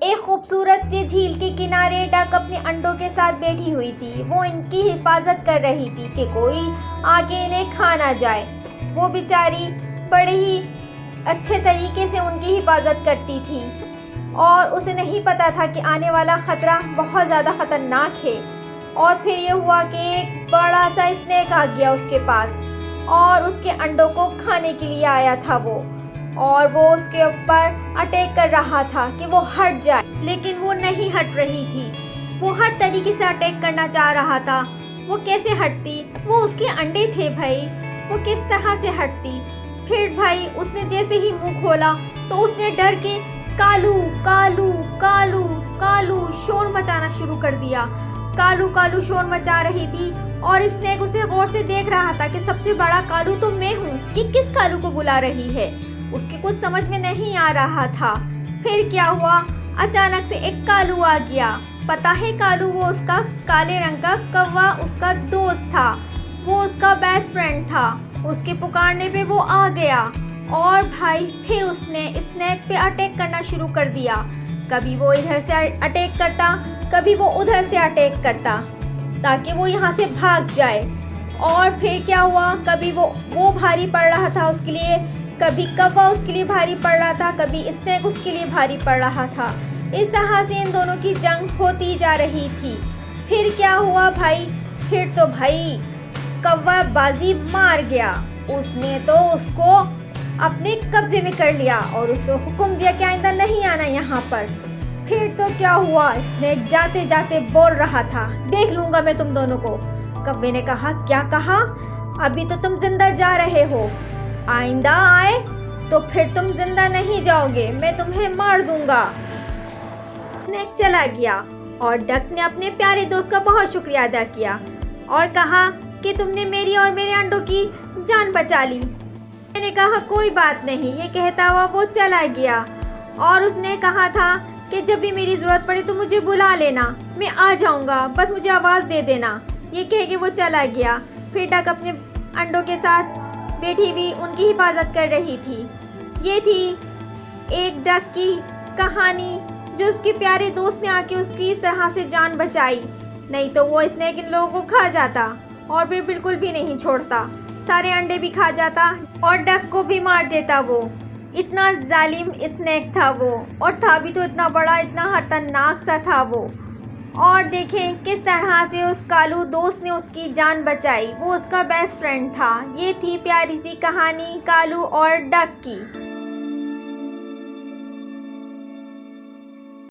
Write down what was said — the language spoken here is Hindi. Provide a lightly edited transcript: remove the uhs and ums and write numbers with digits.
एक खूबसूरत सी झील के किनारे डक अपने अंडों के साथ बैठी हुई थी। वो इनकी हिफाजत कर रही थी कि कोई आगे इन्हें खा ना जाए। वो बेचारी बड़े ही अच्छे तरीके से उनकी हिफाजत करती थी और उसे नहीं पता था कि आने वाला ख़तरा बहुत ज़्यादा ख़तरनाक है। और फिर ये हुआ कि एक बड़ा सा स्नेक आ गया उसके पास और उसके अंडों को खाने के लिए आया था वो, और वो उसके ऊपर अटैक कर रहा था कि वो हट जाए, लेकिन वो नहीं हट रही थी। वो हर तरीके से अटैक करना चाह रहा था। वो कैसे हटती? वो उसके अंडे थे भाई, वो किस तरह से हटती? फिर भाई उसने जैसे ही मुंह खोला तो उसने डर के कालू कालू कालू कालू शोर मचाना शुरू कर दिया। कालू कालू शोर मचा रही थी और स्नेक उसे गौर से देख रहा था कि सबसे बड़ा कालू तो मैं हूँ, कि किस कालू को बुला रही है। उसके कुछ समझ में नहीं आ रहा था। फिर क्या हुआ, अचानक से एक कालू आ गया। पता है कालू वो उसका काले रंग का कौवा उसका दोस्त था, वो उसका बेस्ट फ्रेंड था। उसके पुकारने पे वो आ गया और भाई फिर उसने स्नेक पे अटैक करना शुरू कर दिया। कभी वो इधर से अटैक करता, कभी वो उधर से अटैक करता ताकि वो यहाँ से भाग जाए। और फिर क्या हुआ, कभी वो भारी पड़ रहा था उसके लिए, कभी कौवा उसके लिए भारी पड़ रहा था, कभी स्नेक उसके लिए भारी पड़ रहा था। इस तरह से इन दोनों की जंग होती जा रही थी। फिर क्या हुआ भाई, फिर तो भाई कौवा बाजी मार गया। उसने तो उसको अपने कब्जे में कर लिया और उसे हुक्म दिया कि आइंदा नहीं आना यहाँ पर। फिर तो क्या हुआ, स्नेक जाते जाते बोल रहा था, देख लूंगा मैं तुम दोनों को। कौवे ने कहा, क्या कहा? अभी तो तुम जिंदा जा रहे हो, आइंदा आए तो फिर तुम जिंदा नहीं जाओगे, मैं तुम्हें मार दूंगा। स्नेक चला गया और डक ने अपने प्यारे दोस्त का बहुत शुक्रिया अदा किया और कहा कि तुमने मेरी और मेरे अंडों की जान बचा ली। मैंने कहा कोई बात नहीं, ये कहता हुआ वो चला गया और उसने कहा था कि जब भी मेरी ज़रूरत पड़े तो मुझे बुला लेना, मैं आ जाऊंगा, बस मुझे आवाज़ दे देना। ये कह के वो चला गया। फिर डक अपने अंडों के साथ बैठी हुई उनकी हिफाजत कर रही थी। ये थी एक डक की कहानी जो उसके प्यारे दोस्त ने आके उसकी इस तरह से जान बचाई, नहीं तो वो स्नेक इन लोगों को खा जाता और फिर बिल्कुल भी नहीं छोड़ता, सारे अंडे भी खा जाता और डक को भी मार देता। वो इतना जालिम स्नेक था वो, और था भी तो इतना बड़ा, इतना खतरनाक सा था वो। और देखें किस तरह से उस कालू दोस्त ने उसकी जान बचाई, वो उसका बेस्ट फ्रेंड था। ये थी प्यारी सी कहानी कालू और डक की।